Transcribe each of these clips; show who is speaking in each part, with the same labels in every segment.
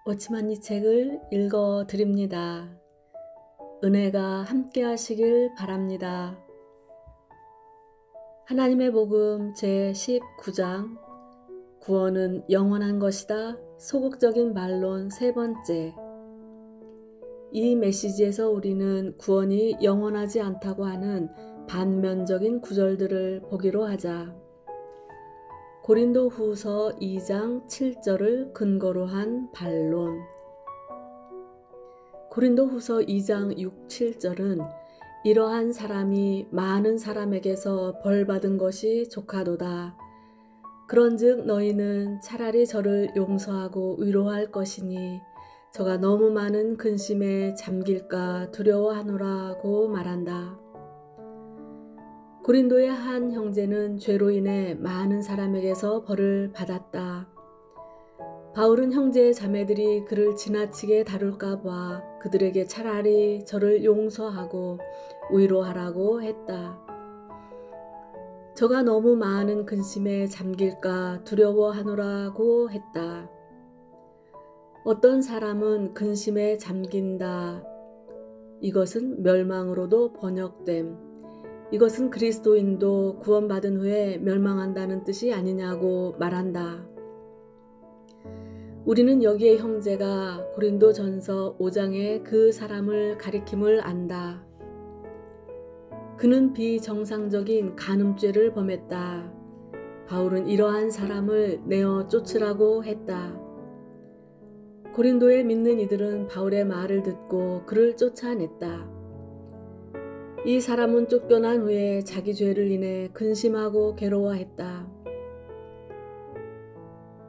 Speaker 1: 오치만 이 책을 읽어 드립니다. 은혜가 함께 하시길 바랍니다. 하나님의 복음 제19장 구원은 영원한 것이다. 소극적인 반론 세 번째. 이 메시지에서 우리는 구원이 영원하지 않다고 하는 반면적인 구절들을 보기로 하자. 고린도 후서 2장 7절을 근거로 한 반론. 고린도 후서 2장 6, 7절은 이러한 사람이 많은 사람에게서 벌받은 것이 족하도다. 그런즉 너희는 차라리 저를 용서하고 위로할 것이니 저가 너무 많은 근심에 잠길까 두려워하노라고 말한다. 고린도의 한 형제는 죄로 인해 많은 사람에게서 벌을 받았다. 바울은 형제의 자매들이 그를 지나치게 다룰까 봐 그들에게 차라리 저를 용서하고 위로하라고 했다. 저가 너무 많은 근심에 잠길까 두려워하노라고 했다. 어떤 사람은 근심에 잠긴다. 이것은 멸망으로도 번역됨. 이것은 그리스도인도 구원받은 후에 멸망한다는 뜻이 아니냐고 말한다. 우리는 여기에 형제가 고린도전서 5장의 그 사람을 가리킴을 안다. 그는 비정상적인 간음죄를 범했다. 바울은 이러한 사람을 내어 쫓으라고 했다. 고린도에 믿는 이들은 바울의 말을 듣고 그를 쫓아냈다. 이 사람은 쫓겨난 후에 자기 죄를 인해 근심하고 괴로워했다.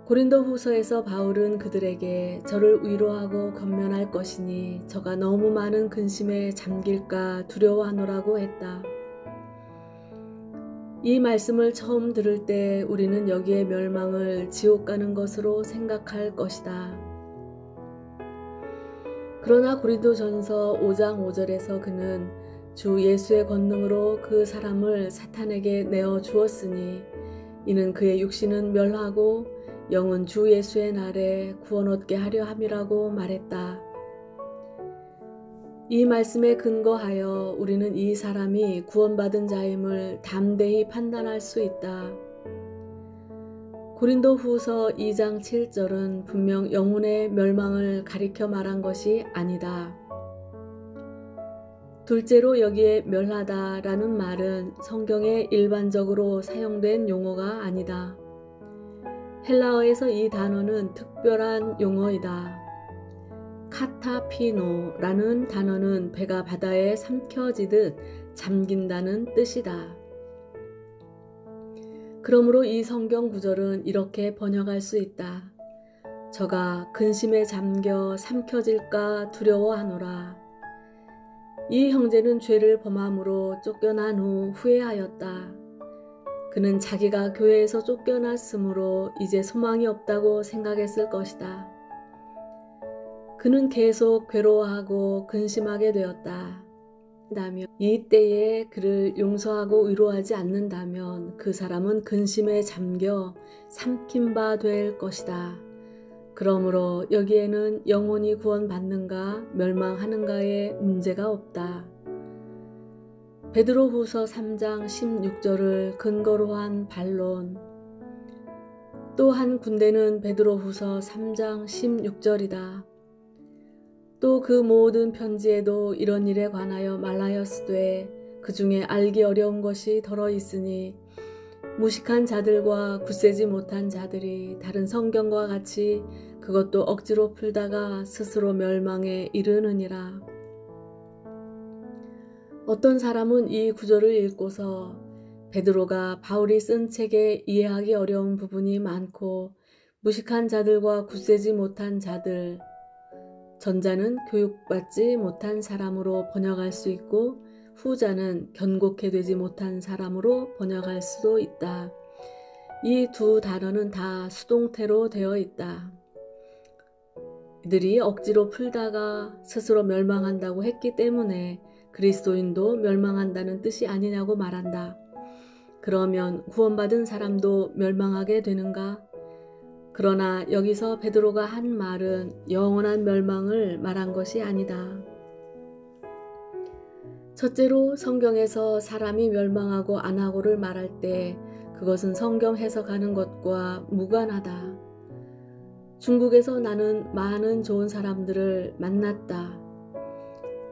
Speaker 1: 고린도 후서에서 바울은 그들에게 저를 위로하고 권면할 것이니 저가 너무 많은 근심에 잠길까 두려워하노라고 했다. 이 말씀을 처음 들을 때 우리는 여기에 멸망을 지옥 가는 것으로 생각할 것이다. 그러나 고린도전서 5장 5절에서 그는 주 예수의 권능으로 그 사람을 사탄에게 내어 주었으니 이는 그의 육신은 멸하고 영은 주 예수의 날에 구원 얻게 하려 함이라고 말했다. 이 말씀에 근거하여 우리는 이 사람이 구원받은 자임을 담대히 판단할 수 있다. 고린도 후서 2장 7절은 분명 영혼의 멸망을 가리켜 말한 것이 아니다. 둘째로 여기에 멸하다라는 말은 성경에 일반적으로 사용된 용어가 아니다. 헬라어에서 이 단어는 특별한 용어이다. 카타피노라는 단어는 배가 바다에 삼켜지듯 잠긴다는 뜻이다. 그러므로 이 성경 구절은 이렇게 번역할 수 있다. 저가 근심에 잠겨 삼켜질까 두려워하노라. 이 형제는 죄를 범함으로 쫓겨난 후 후회하였다. 그는 자기가 교회에서 쫓겨났으므로 이제 소망이 없다고 생각했을 것이다. 그는 계속 괴로워하고 근심하게 되었다. 이때에 그를 용서하고 위로하지 않는다면 그 사람은 근심에 잠겨 삼킨 바 될 것이다. 그러므로 여기에는 영혼이 구원받는가 멸망하는가의 문제가 없다. 베드로 후서 3장 16절을 근거로 한 반론. 또 한 군데는 베드로 후서 3장 16절이다. 또 그 모든 편지에도 이런 일에 관하여 말하였으되 그 중에 알기 어려운 것이 덜어 있으니 무식한 자들과 굳세지 못한 자들이 다른 성경과 같이 그것도 억지로 풀다가 스스로 멸망에 이르느니라. 어떤 사람은 이 구절을 읽고서 베드로가 바울이 쓴 책에 이해하기 어려운 부분이 많고 무식한 자들과 굳세지 못한 자들, 전자는 교육받지 못한 사람으로 번역할 수 있고 후자는 견고케 되지 못한 사람으로 번역할 수도 있다. 이 두 단어는 다 수동태로 되어 있다. 이들이 억지로 풀다가 스스로 멸망한다고 했기 때문에 그리스도인도 멸망한다는 뜻이 아니냐고 말한다. 그러면 구원받은 사람도 멸망하게 되는가? 그러나 여기서 베드로가 한 말은 영원한 멸망을 말한 것이 아니다. 첫째로 성경에서 사람이 멸망하고 안 하고를 말할 때 그것은 성경 해석하는 것과 무관하다. 중국에서 나는 많은 좋은 사람들을 만났다.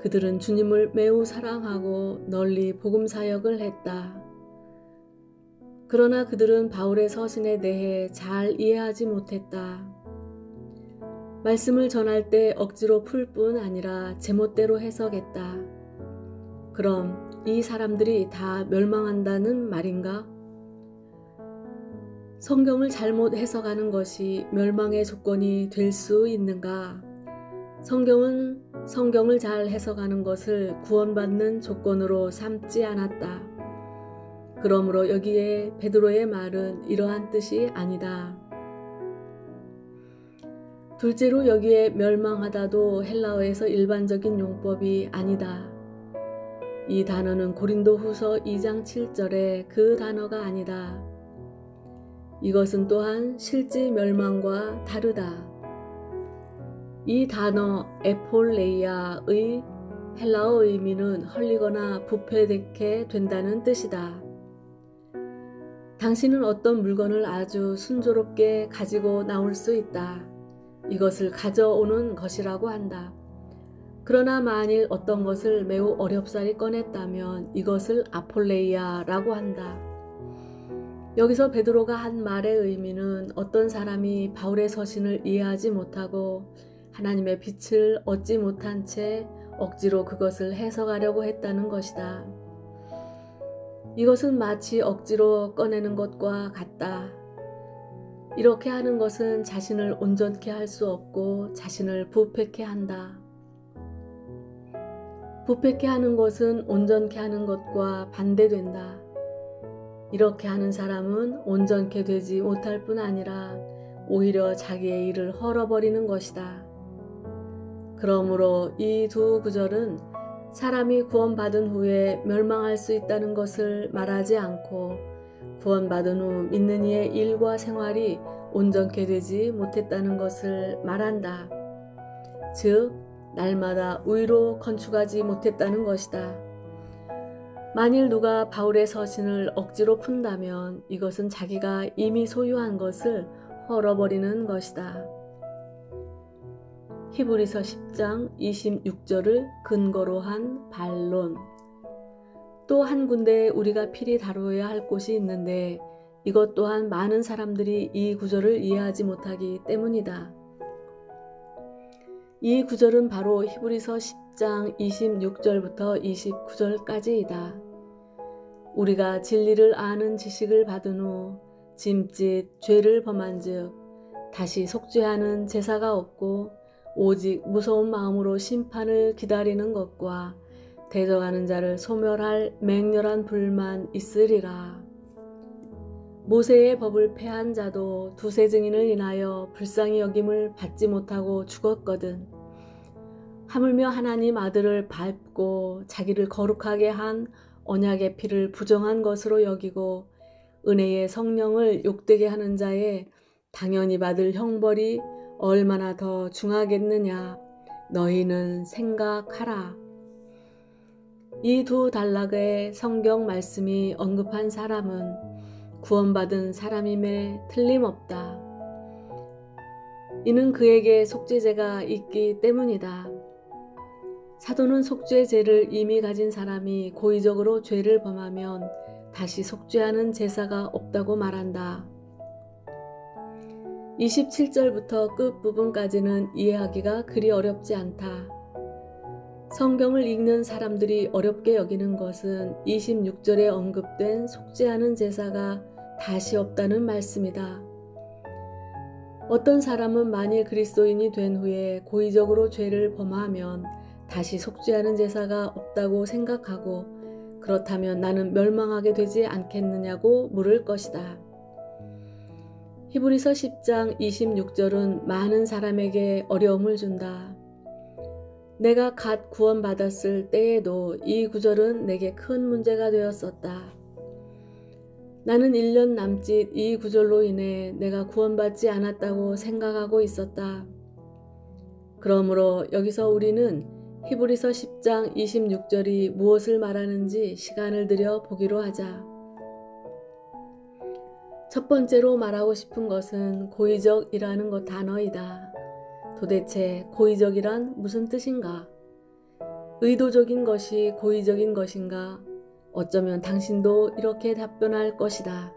Speaker 1: 그들은 주님을 매우 사랑하고 널리 복음 사역을 했다. 그러나 그들은 바울의 서신에 대해 잘 이해하지 못했다. 말씀을 전할 때 억지로 풀 뿐 아니라 제멋대로 해석했다. 그럼 이 사람들이 다 멸망한다는 말인가? 성경을 잘못 해석하는 것이 멸망의 조건이 될 수 있는가? 성경은 성경을 잘 해석하는 것을 구원받는 조건으로 삼지 않았다. 그러므로 여기에 베드로의 말은 이러한 뜻이 아니다. 둘째로 여기에 멸망하다도 헬라어에서 일반적인 용법이 아니다. 이 단어는 고린도후서 2장 7절의 그 단어가 아니다. 이것은 또한 실제 멸망과 다르다. 이 단어 에폴레이아의 헬라어 의미는 헐리거나 부패되게 된다는 뜻이다. 당신은 어떤 물건을 아주 순조롭게 가지고 나올 수 있다. 이것을 가져오는 것이라고 한다. 그러나 만일 어떤 것을 매우 어렵사리 꺼냈다면 이것을 아폴레이아라고 한다. 여기서 베드로가 한 말의 의미는 어떤 사람이 바울의 서신을 이해하지 못하고 하나님의 빛을 얻지 못한 채 억지로 그것을 해석하려고 했다는 것이다. 이것은 마치 억지로 꺼내는 것과 같다. 이렇게 하는 것은 자신을 온전케 할 수 없고 자신을 부패케 한다. 부패케 하는 것은 온전케 하는 것과 반대된다. 이렇게 하는 사람은 온전케 되지 못할 뿐 아니라 오히려 자기의 일을 헐어버리는 것이다. 그러므로 이 두 구절은 사람이 구원받은 후에 멸망할 수 있다는 것을 말하지 않고 구원받은 후 믿는 이의 일과 생활이 온전케 되지 못했다는 것을 말한다. 즉, 날마다 의로 건축하지 못했다는 것이다. 만일 누가 바울의 서신을 억지로 푼다면 이것은 자기가 이미 소유한 것을 헐어버리는 것이다. 히브리서 10장 26절을 근거로 한 반론. 또 한 군데에 우리가 필히 다루어야 할 곳이 있는데 이것 또한 많은 사람들이 이 구절을 이해하지 못하기 때문이다. 이 구절은 바로 히브리서 10장 26절부터 29절까지이다. 우리가 진리를 아는 지식을 받은 후 짐짓 죄를 범한 즉 다시 속죄하는 제사가 없고 오직 무서운 마음으로 심판을 기다리는 것과 대적하는 자를 소멸할 맹렬한 불만 있으리라. 모세의 법을 폐한 자도 두세 증인을 인하여 불쌍히 여김을 받지 못하고 죽었거든. 하물며 하나님 아들을 밟고 자기를 거룩하게 한 언약의 피를 부정한 것으로 여기고 은혜의 성령을 욕되게 하는 자의 당연히 받을 형벌이 얼마나 더 중하겠느냐 너희는 생각하라. 이 두 단락의 성경 말씀이 언급한 사람은 구원받은 사람임에 틀림없다. 이는 그에게 속죄제가 있기 때문이다. 사도는 속죄제를 이미 가진 사람이 고의적으로 죄를 범하면 다시 속죄하는 제사가 없다고 말한다. 27절부터 끝부분까지는 이해하기가 그리 어렵지 않다. 성경을 읽는 사람들이 어렵게 여기는 것은 26절에 언급된 속죄하는 제사가 다시 없다는 말씀이다. 어떤 사람은 만일 그리스도인이 된 후에 고의적으로 죄를 범하면 다시 속죄하는 제사가 없다고 생각하고 그렇다면 나는 멸망하게 되지 않겠느냐고 물을 것이다. 히브리서 10장 26절은 많은 사람에게 어려움을 준다. 내가 갓 구원받았을 때에도 이 구절은 내게 큰 문제가 되었었다. 나는 1년 남짓 이 구절로 인해 내가 구원받지 않았다고 생각하고 있었다. 그러므로 여기서 우리는 히브리서 10장 26절이 무엇을 말하는지 시간을 들여 보기로 하자. 첫 번째로 말하고 싶은 것은 고의적이라는 것 단어이다. 도대체 고의적이란 무슨 뜻인가? 의도적인 것이 고의적인 것인가? 어쩌면 당신도 이렇게 답변할 것이다.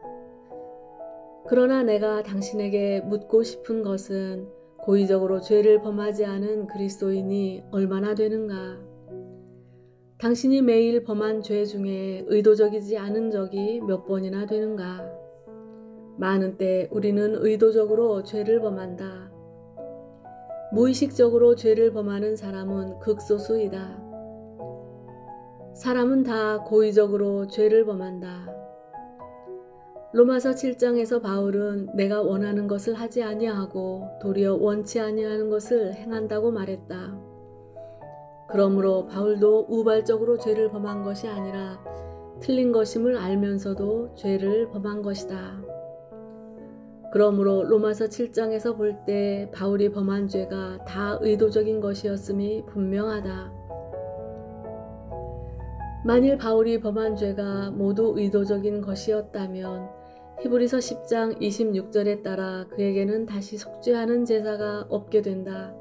Speaker 1: 그러나 내가 당신에게 묻고 싶은 것은 고의적으로 죄를 범하지 않은 그리스도인이 얼마나 되는가? 당신이 매일 범한 죄 중에 의도적이지 않은 적이 몇 번이나 되는가? 많은 때 우리는 의도적으로 죄를 범한다. 무의식적으로 죄를 범하는 사람은 극소수이다. 사람은 다 고의적으로 죄를 범한다. 로마서 7장에서 바울은 내가 원하는 것을 하지 아니하고 도리어 원치 아니하는 것을 행한다고 말했다. 그러므로 바울도 우발적으로 죄를 범한 것이 아니라 틀린 것임을 알면서도 죄를 범한 것이다. 그러므로 로마서 7장에서 볼 때 바울이 범한 죄가 다 의도적인 것이었음이 분명하다. 만일 바울이 범한 죄가 모두 의도적인 것이었다면 히브리서 10장 26절에 따라 그에게는 다시 속죄하는 제사가 없게 된다.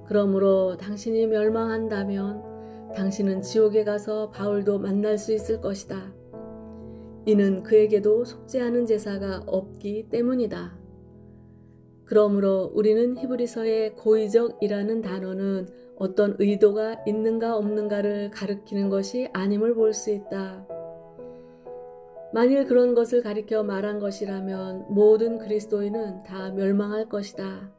Speaker 1: 그러므로 당신이 멸망한다면 당신은 지옥에 가서 바울도 만날 수 있을 것이다. 이는 그에게도 속죄하는 제사가 없기 때문이다. 그러므로 우리는 히브리서의 고의적이라는 단어는 어떤 의도가 있는가 없는가를 가리키는 것이 아님을 볼 수 있다. 만일 그런 것을 가리켜 말한 것이라면 모든 그리스도인은 다 멸망할 것이다.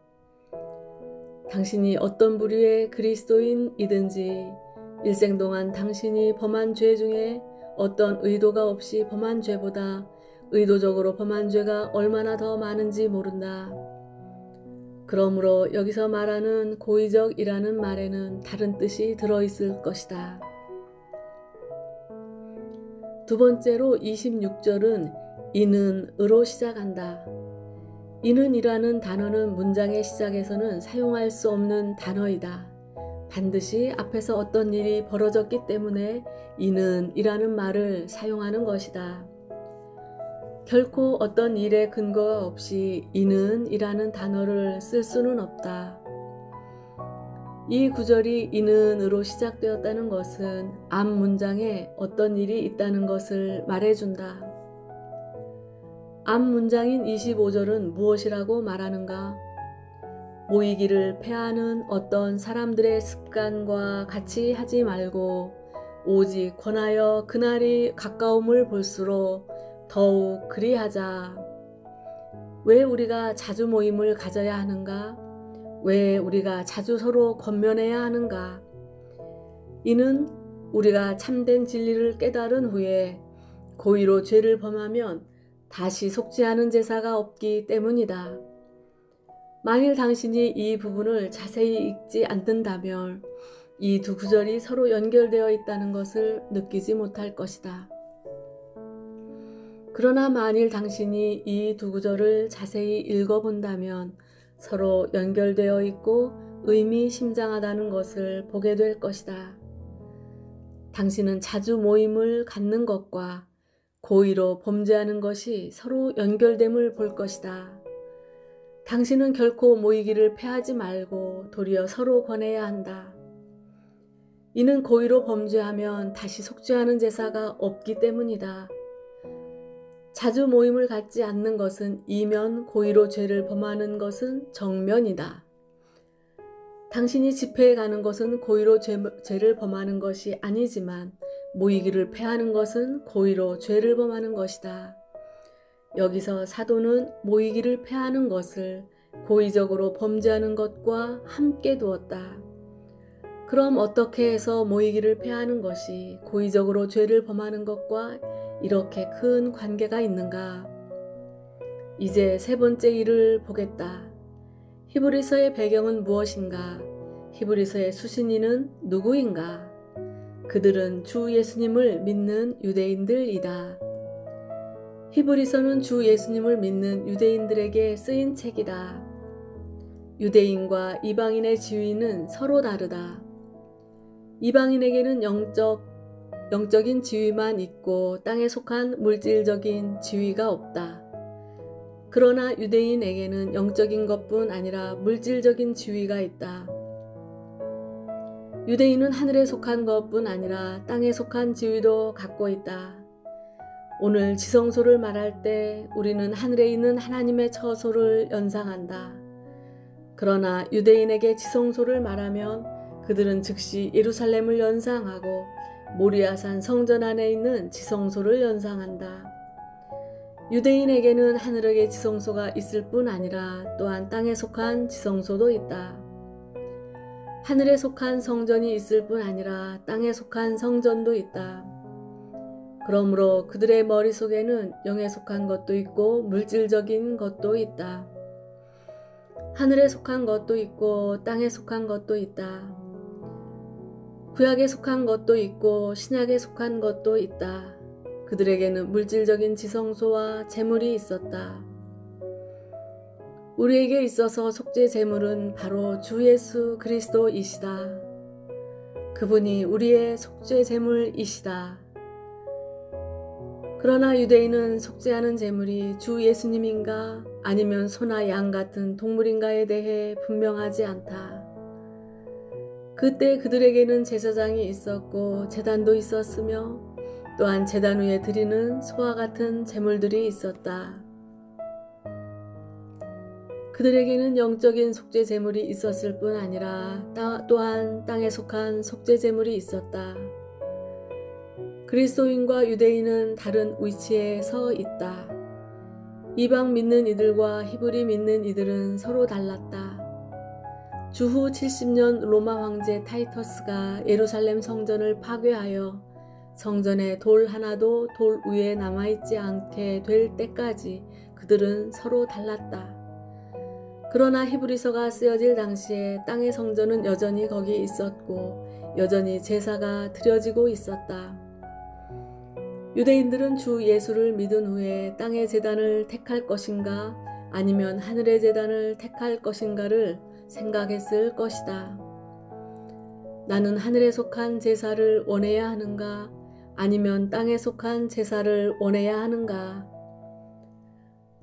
Speaker 1: 당신이 어떤 부류의 그리스도인이든지 일생 동안 당신이 범한 죄 중에 어떤 의도가 없이 범한 죄보다 의도적으로 범한 죄가 얼마나 더 많은지 모른다. 그러므로 여기서 말하는 고의적이라는 말에는 다른 뜻이 들어있을 것이다. 두 번째로 26절은 이는으로 시작한다. 이는이라는 단어는 문장의 시작에서는 사용할 수 없는 단어이다. 반드시 앞에서 어떤 일이 벌어졌기 때문에 이는이라는 말을 사용하는 것이다. 결코 어떤 일의 근거가 없이 이는이라는 단어를 쓸 수는 없다. 이 구절이 이는으로 시작되었다는 것은 앞 문장에 어떤 일이 있다는 것을 말해준다. 앞 문장인 25절은 무엇이라고 말하는가? 모이기를 패하는 어떤 사람들의 습관과 같이 하지 말고 오직 권하여 그날이 가까움을 볼수록 더욱 그리하자. 왜 우리가 자주 모임을 가져야 하는가? 왜 우리가 자주 서로 권면해야 하는가? 이는 우리가 참된 진리를 깨달은 후에 고의로 죄를 범하면 다시 속죄하는 제사가 없기 때문이다. 만일 당신이 이 부분을 자세히 읽지 않는다면 이 두 구절이 서로 연결되어 있다는 것을 느끼지 못할 것이다. 그러나 만일 당신이 이 두 구절을 자세히 읽어본다면 서로 연결되어 있고 의미심장하다는 것을 보게 될 것이다. 당신은 자주 모임을 갖는 것과 고의로 범죄하는 것이 서로 연결됨을 볼 것이다. 당신은 결코 모이기를 패하지 말고 도리어 서로 권해야 한다. 이는 고의로 범죄하면 다시 속죄하는 제사가 없기 때문이다. 자주 모임을 갖지 않는 것은 이면 고의로 죄를 범하는 것은 정면이다. 당신이 집회에 가는 것은 고의로 죄를 범하는 것이 아니지만 모이기를 패하는 것은 고의로 죄를 범하는 것이다. 여기서 사도는 모이기를 패하는 것을 고의적으로 범죄하는 것과 함께 두었다. 그럼 어떻게 해서 모이기를 패하는 것이 고의적으로 죄를 범하는 것과 이렇게 큰 관계가 있는가? 이제 세 번째 일을 보겠다. 히브리서의 배경은 무엇인가? 히브리서의 수신인은 누구인가? 그들은 주 예수님을 믿는 유대인들이다. 히브리서는 주 예수님을 믿는 유대인들에게 쓰인 책이다. 유대인과 이방인의 지위는 서로 다르다. 이방인에게는 영적인 지위만 있고 땅에 속한 물질적인 지위가 없다. 그러나 유대인에게는 영적인 것뿐 아니라 물질적인 지위가 있다. 유대인은 하늘에 속한 것뿐 아니라 땅에 속한 지위도 갖고 있다. 오늘 지성소를 말할 때 우리는 하늘에 있는 하나님의 처소를 연상한다. 그러나 유대인에게 지성소를 말하면 그들은 즉시 예루살렘을 연상하고 모리아산 성전 안에 있는 지성소를 연상한다. 유대인에게는 하늘에게 지성소가 있을 뿐 아니라 또한 땅에 속한 지성소도 있다. 하늘에 속한 성전이 있을 뿐 아니라 땅에 속한 성전도 있다. 그러므로 그들의 머릿속에는 영에 속한 것도 있고 물질적인 것도 있다. 하늘에 속한 것도 있고 땅에 속한 것도 있다. 구약에 속한 것도 있고 신약에 속한 것도 있다. 그들에게는 물질적인 지성소와 재물이 있었다. 우리에게 있어서 속죄 재물은 바로 주 예수 그리스도이시다. 그분이 우리의 속죄 재물이시다. 그러나 유대인은 속죄하는 재물이 주 예수님인가 아니면 소나 양 같은 동물인가에 대해 분명하지 않다. 그때 그들에게는 제사장이 있었고 제단도 있었으며 또한 제단 위에 드리는 소와 같은 제물들이 있었다. 그들에게는 영적인 속죄 제물이 있었을 뿐 아니라 또한 땅에 속한 속죄 제물이 있었다. 그리스도인과 유대인은 다른 위치에 서 있다. 이방 믿는 이들과 히브리 믿는 이들은 서로 달랐다. 주후 70년 로마 황제 타이터스가 예루살렘 성전을 파괴하여 성전에 돌 하나도 돌 위에 남아있지 않게 될 때까지 그들은 서로 달랐다. 그러나 히브리서가 쓰여질 당시에 땅의 성전은 여전히 거기 있었고 여전히 제사가 드려지고 있었다. 유대인들은 주 예수를 믿은 후에 땅의 제단을 택할 것인가 아니면 하늘의 제단을 택할 것인가를 생각했을 것이다. 나는 하늘에 속한 제사를 원해야 하는가 아니면 땅에 속한 제사를 원해야 하는가?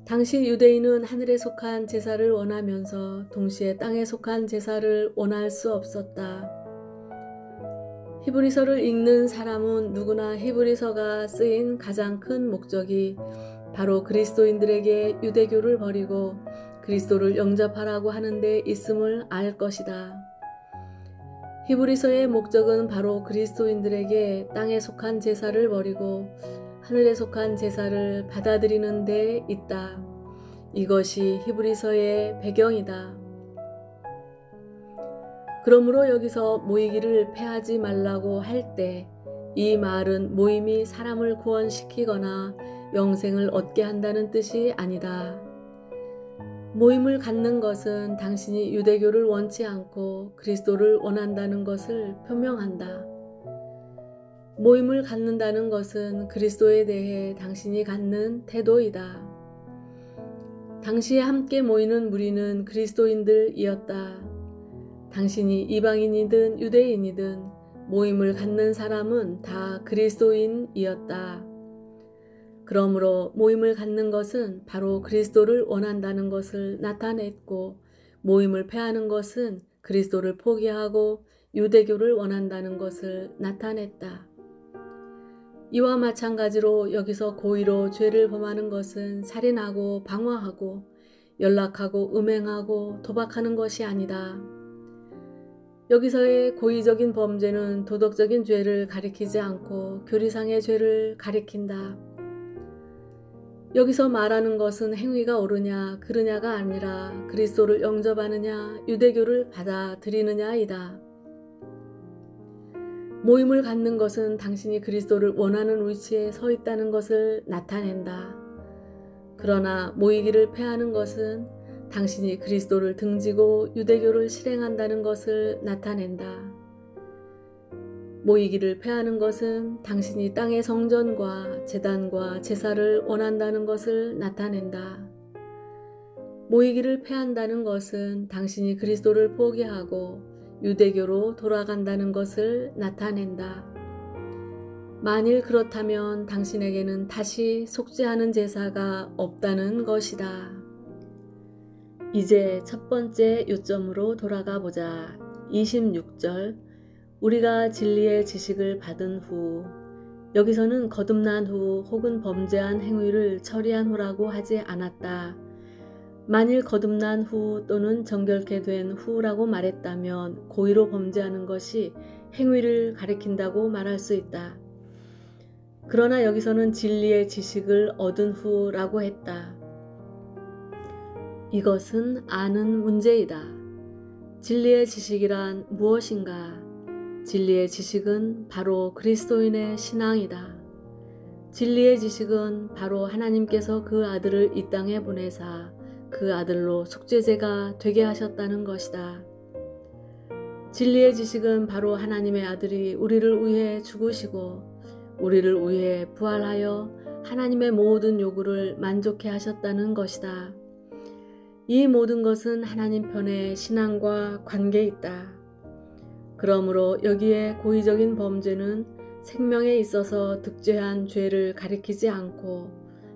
Speaker 1: 당시 유대인은 하늘에 속한 제사를 원하면서 동시에 땅에 속한 제사를 원할 수 없었다. 히브리서를 읽는 사람은 누구나 히브리서가 쓰인 가장 큰 목적이 바로 그리스도인들에게 유대교를 버리고 그리스도를 영접하라고 하는 데 있음을 알 것이다. 히브리서의 목적은 바로 그리스도인들에게 땅에 속한 제사를 버리고 하늘에 속한 제사를 받아들이는 데 있다. 이것이 히브리서의 배경이다. 그러므로 여기서 모이기를 패하지 말라고 할 때 이 말은 모임이 사람을 구원시키거나 영생을 얻게 한다는 뜻이 아니다. 모임을 갖는 것은 당신이 유대교를 원치 않고 그리스도를 원한다는 것을 표명한다. 모임을 갖는다는 것은 그리스도에 대해 당신이 갖는 태도이다. 당시에 함께 모이는 무리는 그리스도인들이었다. 당신이 이방인이든 유대인이든 모임을 갖는 사람은 다 그리스도인이었다. 그러므로 모임을 갖는 것은 바로 그리스도를 원한다는 것을 나타냈고 모임을 패하는 것은 그리스도를 포기하고 유대교를 원한다는 것을 나타냈다. 이와 마찬가지로 여기서 고의로 죄를 범하는 것은 살인하고 방화하고 연락하고 음행하고 도박하는 것이 아니다. 여기서의 고의적인 범죄는 도덕적인 죄를 가리키지 않고 교리상의 죄를 가리킨다. 여기서 말하는 것은 행위가 옳으냐 그르냐가 아니라 그리스도를 영접하느냐 유대교를 받아들이느냐이다. 모임을 갖는 것은 당신이 그리스도를 원하는 위치에 서 있다는 것을 나타낸다. 그러나 모이기를 패하는 것은 당신이 그리스도를 등지고 유대교를 실행한다는 것을 나타낸다. 모이기를 패하는 것은 당신이 땅의 성전과 제단과 제사를 원한다는 것을 나타낸다. 모이기를 패한다는 것은 당신이 그리스도를 포기하고 유대교로 돌아간다는 것을 나타낸다. 만일 그렇다면 당신에게는 다시 속죄하는 제사가 없다는 것이다. 이제 첫 번째 요점으로 돌아가 보자. 26절. 우리가 진리의 지식을 받은 후, 여기서는 거듭난 후 혹은 범죄한 행위를 처리한 후라고 하지 않았다. 만일 거듭난 후 또는 정결케 된 후라고 말했다면 고의로 범죄하는 것이 행위를 가리킨다고 말할 수 있다. 그러나 여기서는 진리의 지식을 얻은 후라고 했다. 이것은 아는 문제이다. 진리의 지식이란 무엇인가? 진리의 지식은 바로 그리스도인의 신앙이다. 진리의 지식은 바로 하나님께서 그 아들을 이 땅에 보내사 그 아들로 속죄제가 되게 하셨다는 것이다. 진리의 지식은 바로 하나님의 아들이 우리를 위해 죽으시고 우리를 위해 부활하여 하나님의 모든 요구를 만족해 하셨다는 것이다. 이 모든 것은 하나님 편의 신앙과 관계에 있다. 그러므로 여기에 고의적인 범죄는 생명에 있어서 득죄한 죄를 가리키지 않고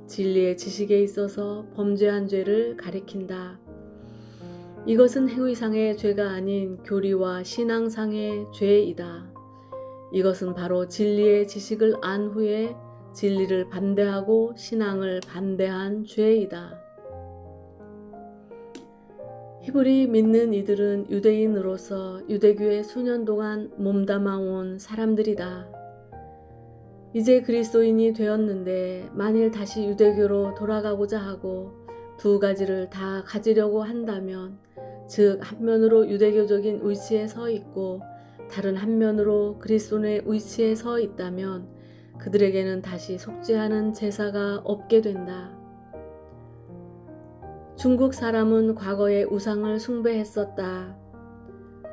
Speaker 1: 진리의 지식에 있어서 범죄한 죄를 가리킨다. 이것은 행위상의 죄가 아닌 교리와 신앙상의 죄이다. 이것은 바로 진리의 지식을 안 후에 진리를 반대하고 신앙을 반대한 죄이다. 히브리 믿는 이들은 유대인으로서 유대교에 수년 동안 몸담아온 사람들이다. 이제 그리스도인이 되었는데 만일 다시 유대교로 돌아가고자 하고 두 가지를 다 가지려고 한다면, 즉 한면으로 유대교적인 위치에 서 있고 다른 한면으로 그리스도의 위치에 서 있다면 그들에게는 다시 속죄하는 제사가 없게 된다. 중국 사람은 과거에 우상을 숭배했었다.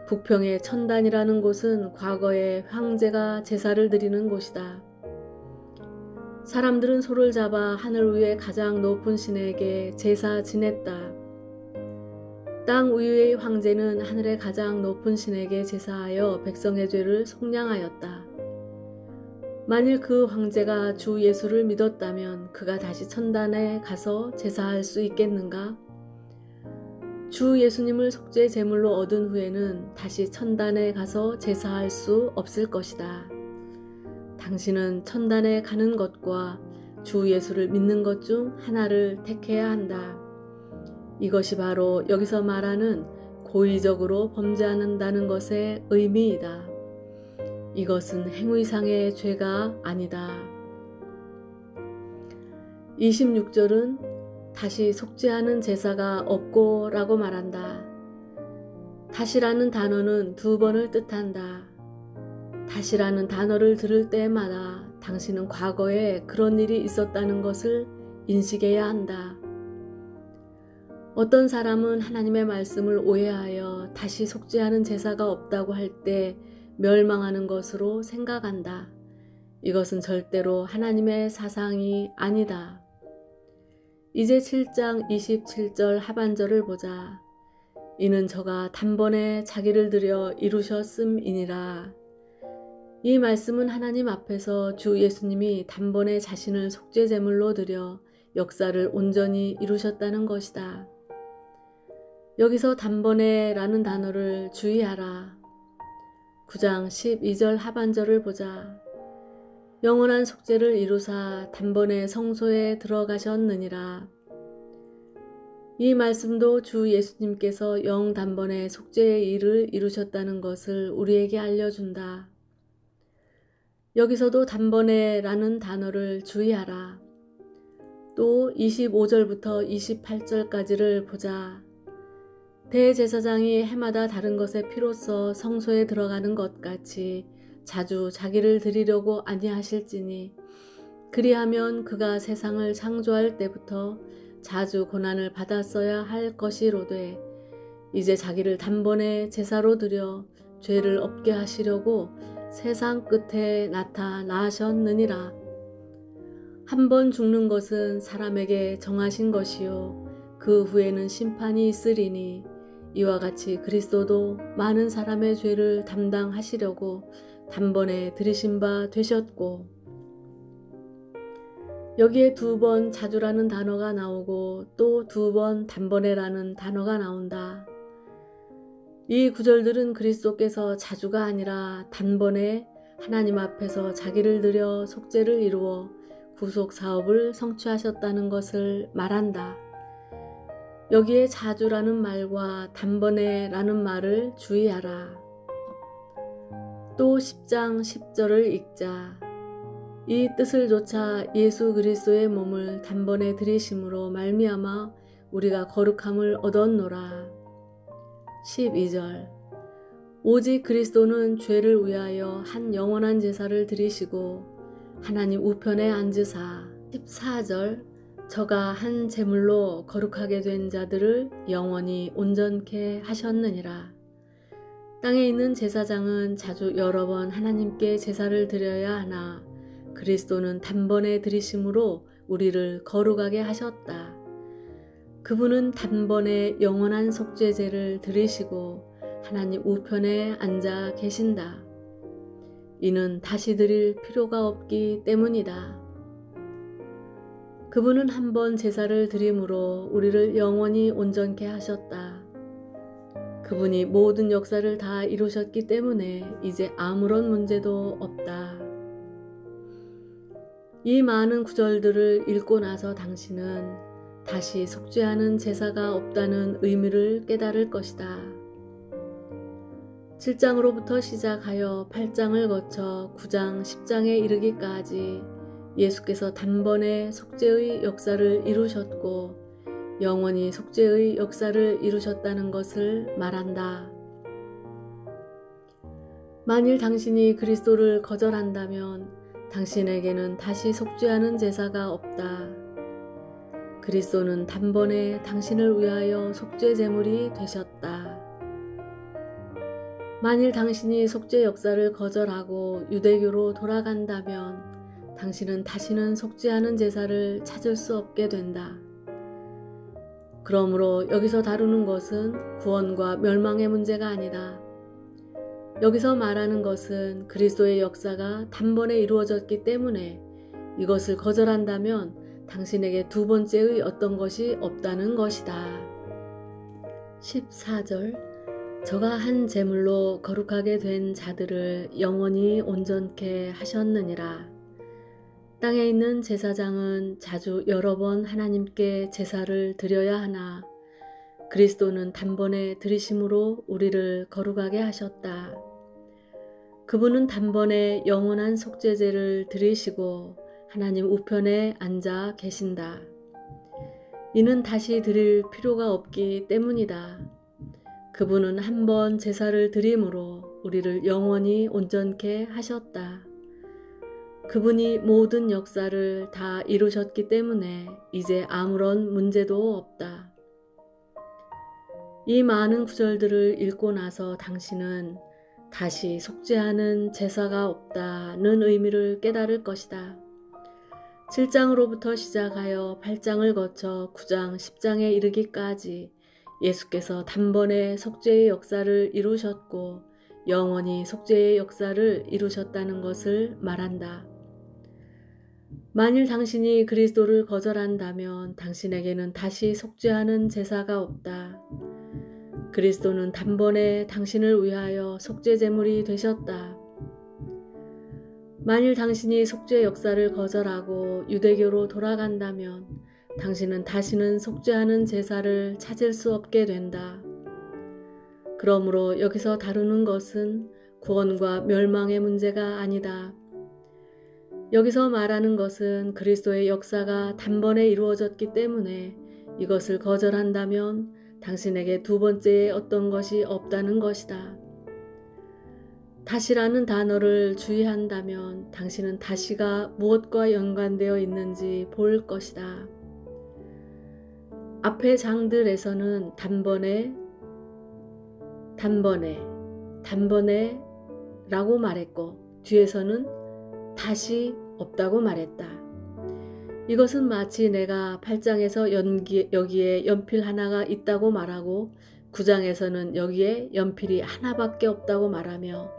Speaker 1: 북평의 천단이라는 곳은 과거에 황제가 제사를 드리는 곳이다. 사람들은 소를 잡아 하늘 위의 가장 높은 신에게 제사 지냈다. 땅 위의 황제는 하늘의 가장 높은 신에게 제사하여 백성의 죄를 속량하였다. 만일 그 황제가 주 예수를 믿었다면 그가 다시 천단에 가서 제사할 수 있겠는가? 주 예수님을 속죄 제물로 얻은 후에는 다시 천단에 가서 제사할 수 없을 것이다. 당신은 천단에 가는 것과 주 예수를 믿는 것 중 하나를 택해야 한다. 이것이 바로 여기서 말하는 고의적으로 범죄한다는 것의 의미이다. 이것은 행위상의 죄가 아니다. 26절은 다시 속죄하는 제사가 없고 라고 말한다. 다시라는 단어는 두 번을 뜻한다. 다시라는 단어를 들을 때마다 당신은 과거에 그런 일이 있었다는 것을 인식해야 한다. 어떤 사람은 하나님의 말씀을 오해하여 다시 속죄하는 제사가 없다고 할 때 멸망하는 것으로 생각한다. 이것은 절대로 하나님의 사상이 아니다. 이제 7장 27절 하반절을 보자. 이는 저가 단번에 자기를 들여 이루셨음이니라. 이 말씀은 하나님 앞에서 주 예수님이 단번에 자신을 속죄제물로 드려 역사를 온전히 이루셨다는 것이다. 여기서 단번에 라는 단어를 주의하라. 9장 12절 하반절을 보자. 영원한 속죄를 이루사 단번에 성소에 들어가셨느니라. 이 말씀도 주 예수님께서 영단번에 속죄의 일을 이루셨다는 것을 우리에게 알려준다. 여기서도 단번에 라는 단어를 주의하라. 또 25절부터 28절까지를 보자. 대제사장이 해마다 다른 것의 피로써 성소에 들어가는 것 같이 자주 자기를 드리려고 아니하실지니, 그리하면 그가 세상을 창조할 때부터 자주 고난을 받았어야 할 것이로되 이제 자기를 단번에 제사로 드려 죄를 없게 하시려고 세상 끝에 나타나셨느니라. 한 번 죽는 것은 사람에게 정하신 것이요 그 후에는 심판이 있으리니 이와 같이 그리스도도 많은 사람의 죄를 담당하시려고 단번에 들이신 바 되셨고. 여기에 2번 자주라는 단어가 나오고 또 2번 단번에라는 단어가 나온다. 이 구절들은 그리스도께서 자주가 아니라 단번에 하나님 앞에서 자기를 드려 속죄를 이루어 구속 사업을 성취하셨다는 것을 말한다. 여기에 자주라는 말과 단번에라는 말을 주의하라. 또 10장 10절을 읽자. 이 뜻을 조차 예수 그리스도의 몸을 단번에 들이심으로 말미암아 우리가 거룩함을 얻었노라. 12절. 오직 그리스도는 죄를 위하여 한 영원한 제사를 드리시고 하나님 우편에 앉으사. 14절. 저가 한 제물로 거룩하게 된 자들을 영원히 온전케 하셨느니라. 땅에 있는 제사장은 자주 여러 번 하나님께 제사를 드려야 하나 그리스도는 단번에 드리심으로 우리를 거룩하게 하셨다. 그분은 단번에 영원한 속죄제를 드리시고 하나님 우편에 앉아 계신다. 이는 다시 드릴 필요가 없기 때문이다. 그분은 한 번 제사를 드림으로 우리를 영원히 온전케 하셨다. 그분이 모든 역사를 다 이루셨기 때문에 이제 아무런 문제도 없다. 이 많은 구절들을 읽고 나서 당신은 다시 속죄하는 제사가 없다는 의미를 깨달을 것이다. 7장으로부터 시작하여 8장을 거쳐 9장, 10장에 이르기까지 예수께서 단번에 속죄의 역사를 이루셨고 영원히 속죄의 역사를 이루셨다는 것을 말한다. 만일 당신이 그리스도를 거절한다면 당신에게는 다시 속죄하는 제사가 없다. 그리스도는 단번에 당신을 위하여 속죄 제물이 되셨다. 만일 당신이 속죄 역사를 거절하고 유대교로 돌아간다면 당신은 다시는 속죄하는 제사를 찾을 수 없게 된다. 그러므로 여기서 다루는 것은 구원과 멸망의 문제가 아니다. 여기서 말하는 것은 그리스도의 역사가 단번에 이루어졌기 때문에 이것을 거절한다면 당신에게 2번째의 어떤 것이 없다는 것이다. 14절. 저가 한 제물로 거룩하게 된 자들을 영원히 온전케 하셨느니라. 땅에 있는 제사장은 자주 여러 번 하나님께 제사를 드려야 하나 그리스도는 단번에 드리심으로 우리를 거룩하게 하셨다. 그분은 단번에 영원한 속죄제를 드리시고 하나님 우편에 앉아 계신다. 이는 다시 드릴 필요가 없기 때문이다. 그분은 한 번 제사를 드림으로 우리를 영원히 온전케 하셨다. 그분이 모든 역사를 다 이루셨기 때문에 이제 아무런 문제도 없다. 이 많은 구절들을 읽고 나서 당신은 다시 속죄하는 제사가 없다는 의미를 깨달을 것이다. 7장으로부터 시작하여 8장을 거쳐 9장, 10장에 이르기까지 예수께서 단번에 속죄의 역사를 이루셨고 영원히 속죄의 역사를 이루셨다는 것을 말한다. 만일 당신이 그리스도를 거절한다면 당신에게는 다시 속죄하는 제사가 없다. 그리스도는 단번에 당신을 위하여 속죄 제물이 되셨다. 만일 당신이 속죄 역사를 거절하고 유대교로 돌아간다면 당신은 다시는 속죄하는 제사를 찾을 수 없게 된다. 그러므로 여기서 다루는 것은 구원과 멸망의 문제가 아니다. 여기서 말하는 것은 그리스도의 역사가 단번에 이루어졌기 때문에 이것을 거절한다면 당신에게 2번째의 어떤 것이 없다는 것이다. 다시라는 단어를 주의한다면 당신은 다시가 무엇과 연관되어 있는지 볼 것이다. 앞의 장들에서는 단번에 라고 말했고 뒤에서는 다시 없다고 말했다. 이것은 마치 내가 8장에서 여기에 연필 하나가 있다고 말하고 9장에서는 여기에 연필이 하나밖에 없다고 말하며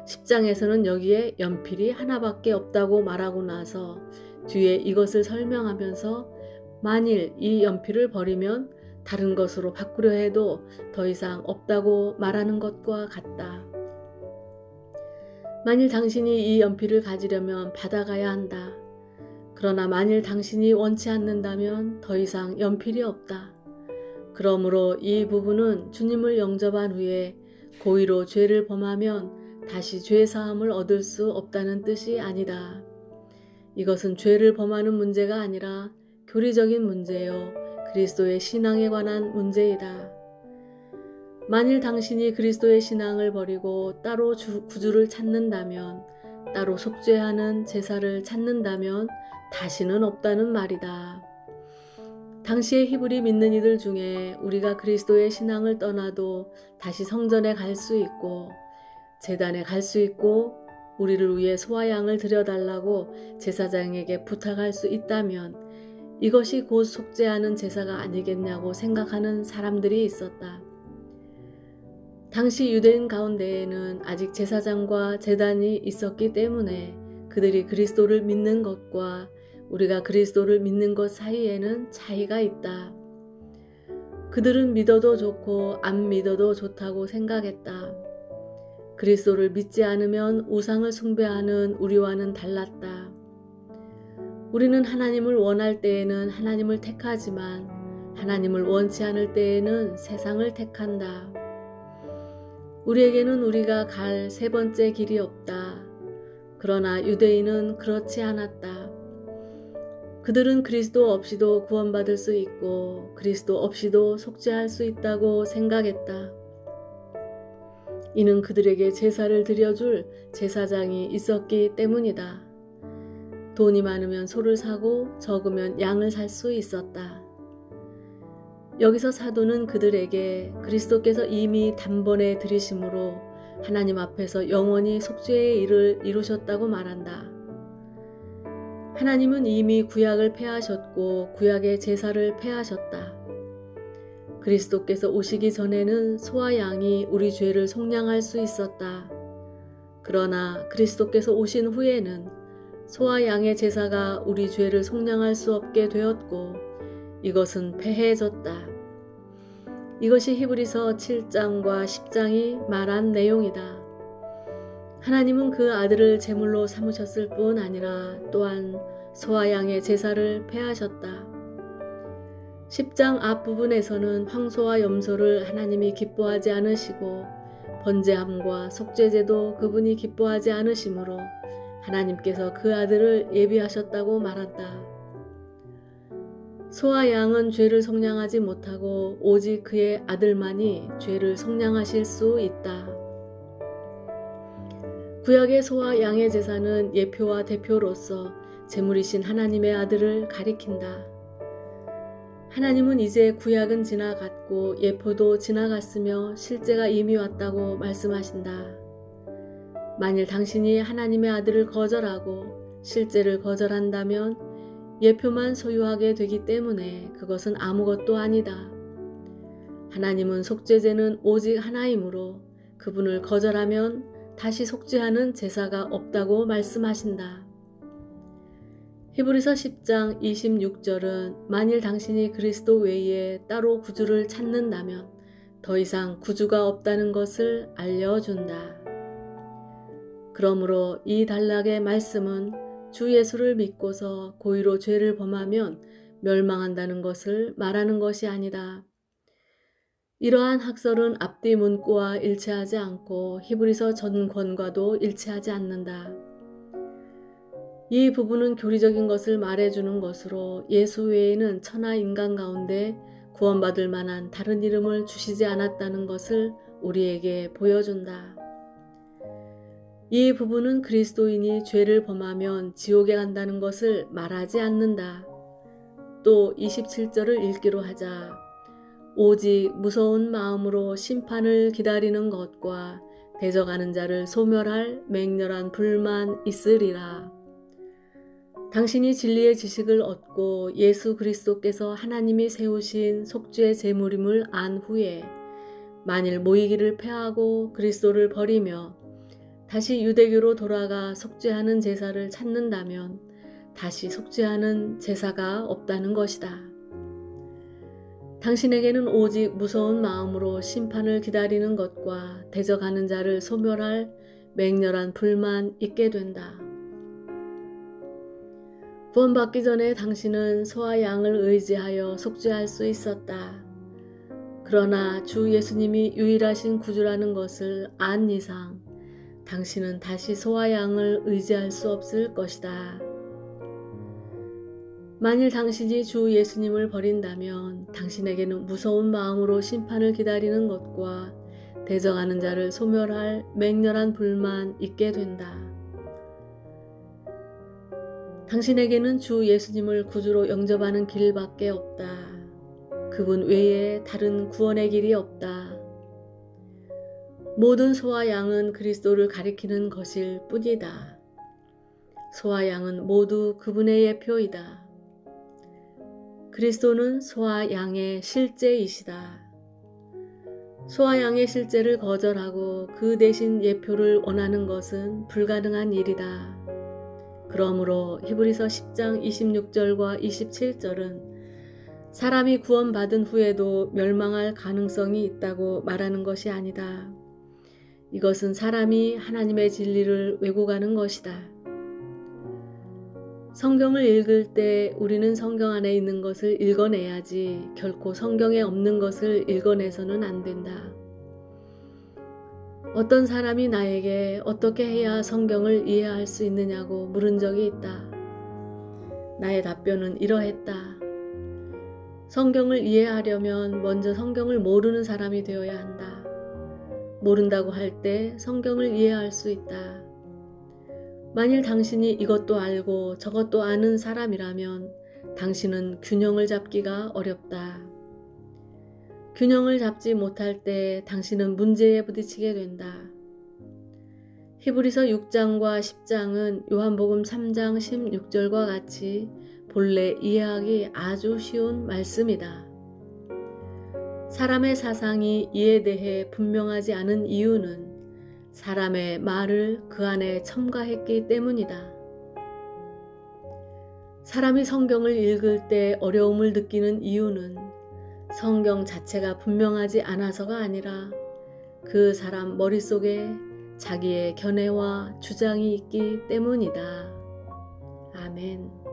Speaker 1: 10장에서는 여기에 연필이 하나밖에 없다고 말하고 나서 뒤에 이것을 설명하면서 만일 이 연필을 버리면 다른 것으로 바꾸려 해도 더 이상 없다고 말하는 것과 같다. 만일 당신이 이 연필을 가지려면 받아가야 한다. 그러나 만일 당신이 원치 않는다면 더 이상 연필이 없다. 그러므로 이 부분은 주님을 영접한 후에 고의로 죄를 범하면 다시 죄사함을 얻을 수 없다는 뜻이 아니다. 이것은 죄를 범하는 문제가 아니라 교리적인 문제요, 그리스도의 신앙에 관한 문제이다. 만일 당신이 그리스도의 신앙을 버리고 따로 구주를 찾는다면, 따로 속죄하는 제사를 찾는다면 다시는 없다는 말이다. 당시의 히브리 믿는 이들 중에 우리가 그리스도의 신앙을 떠나도 다시 성전에 갈 수 있고 제단에 갈 수 있고 우리를 위해 소와 양을 드려달라고 제사장에게 부탁할 수 있다면 이것이 곧 속죄하는 제사가 아니겠냐고 생각하는 사람들이 있었다. 당시 유대인 가운데에는 아직 제사장과 제단이 있었기 때문에 그들이 그리스도를 믿는 것과 우리가 그리스도를 믿는 것 사이에는 차이가 있다. 그들은 믿어도 좋고 안 믿어도 좋다고 생각했다. 그리스도를 믿지 않으면 우상을 숭배하는 우리와는 달랐다. 우리는 하나님을 원할 때에는 하나님을 택하지만 하나님을 원치 않을 때에는 세상을 택한다. 우리에게는 우리가 갈 세 번째 길이 없다. 그러나 유대인은 그렇지 않았다. 그들은 그리스도 없이도 구원받을 수 있고 그리스도 없이도 속죄할 수 있다고 생각했다. 이는 그들에게 제사를 드려줄 제사장이 있었기 때문이다. 돈이 많으면 소를 사고 적으면 양을 살 수 있었다. 여기서 사도는 그들에게 그리스도께서 이미 단번에 들이심으로 하나님 앞에서 영원히 속죄의 일을 이루셨다고 말한다. 하나님은 이미 구약을 폐하셨고 구약의 제사를 폐하셨다. 그리스도께서 오시기 전에는 소와 양이 우리 죄를 속량할 수 있었다. 그러나 그리스도께서 오신 후에는 소와 양의 제사가 우리 죄를 속량할 수 없게 되었고 이것은 폐해졌다. 이것이 히브리서 7장과 10장이 말한 내용이다. 하나님은 그 아들을 제물로 삼으셨을 뿐 아니라 또한 소와 양의 제사를 폐하셨다. 10장 앞부분에서는 황소와 염소를 하나님이 기뻐하지 않으시고 번제함과 속죄제도 그분이 기뻐하지 않으시므로 하나님께서 그 아들을 예비하셨다고 말한다. 소와 양은 죄를 속량하지 못하고 오직 그의 아들만이 죄를 속량하실 수 있다. 구약의 소와 양의 제사는 예표와 대표로서 제물이신 하나님의 아들을 가리킨다. 하나님은 이제 구약은 지나갔고 예표도 지나갔으며 실제가 이미 왔다고 말씀하신다. 만일 당신이 하나님의 아들을 거절하고 실제를 거절한다면 예표만 소유하게 되기 때문에 그것은 아무것도 아니다. 하나님은 속죄제는 오직 하나이므로 그분을 거절하면 다시 속죄하는 제사가 없다고 말씀하신다. 히브리서 10장 26절은 만일 당신이 그리스도 외에 따로 구주를 찾는다면 더 이상 구주가 없다는 것을 알려준다. 그러므로 이 단락의 말씀은 주 예수를 믿고서 고의로 죄를 범하면 멸망한다는 것을 말하는 것이 아니다. 이러한 학설은 앞뒤 문구와 일치하지 않고 히브리서 전권과도 일치하지 않는다. 이 부분은 교리적인 것을 말해주는 것으로 예수 외에는 천하 인간 가운데 구원받을 만한 다른 이름을 주시지 않았다는 것을 우리에게 보여준다. 이 부분은 그리스도인이 죄를 범하면 지옥에 간다는 것을 말하지 않는다. 또 27절을 읽기로 하자. 오직 무서운 마음으로 심판을 기다리는 것과 대적하는 자를 소멸할 맹렬한 불만 있으리라. 당신이 진리의 지식을 얻고 예수 그리스도께서 하나님이 세우신 속죄의 제물임을 안 후에 만일 모이기를 패하고 그리스도를 버리며 다시 유대교로 돌아가 속죄하는 제사를 찾는다면 다시 속죄하는 제사가 없다는 것이다. 당신에게는 오직 무서운 마음으로 심판을 기다리는 것과 대적하는 자를 소멸할 맹렬한 불만 있게 된다. 구원받기 전에 당신은 소와 양을 의지하여 속죄할 수 있었다. 그러나 주 예수님이 유일하신 구주라는 것을 안 이상 당신은 다시 소와 양을 의지할 수 없을 것이다. 만일 당신이 주 예수님을 버린다면 당신에게는 무서운 마음으로 심판을 기다리는 것과 대적하는 자를 소멸할 맹렬한 불만 있게 된다. 당신에게는 주 예수님을 구주로 영접하는 길밖에 없다. 그분 외에 다른 구원의 길이 없다. 모든 소와 양은 그리스도를 가리키는 것일 뿐이다. 소와 양은 모두 그분의 예표이다. 그리스도는 소와 양의 실제이시다. 소와 양의 실제를 거절하고 그 대신 예표를 원하는 것은 불가능한 일이다. 그러므로 히브리서 10장 26절과 27절은 사람이 구원받은 후에도 멸망할 가능성이 있다고 말하는 것이 아니다. 이것은 사람이 하나님의 진리를 왜곡하는 것이다. 성경을 읽을 때 우리는 성경 안에 있는 것을 읽어내야지 결코 성경에 없는 것을 읽어내서는 안 된다. 어떤 사람이 나에게 어떻게 해야 성경을 이해할 수 있느냐고 물은 적이 있다. 나의 답변은 이러했다. 성경을 이해하려면 먼저 성경을 모르는 사람이 되어야 한다. 모른다고 할 때 성경을 이해할 수 있다. 만일 당신이 이것도 알고 저것도 아는 사람이라면 당신은 균형을 잡기가 어렵다. 균형을 잡지 못할 때 당신은 문제에 부딪히게 된다. 히브리서 6장과 10장은 요한복음 3장 16절과 같이 본래 이해하기 아주 쉬운 말씀이다. 사람의 사상이 이에 대해 분명하지 않은 이유는 사람의 말을 그 안에 첨가했기 때문이다. 사람이 성경을 읽을 때 어려움을 느끼는 이유는 성경 자체가 분명하지 않아서가 아니라 그 사람 머릿속에 자기의 견해와 주장이 있기 때문이다. 아멘.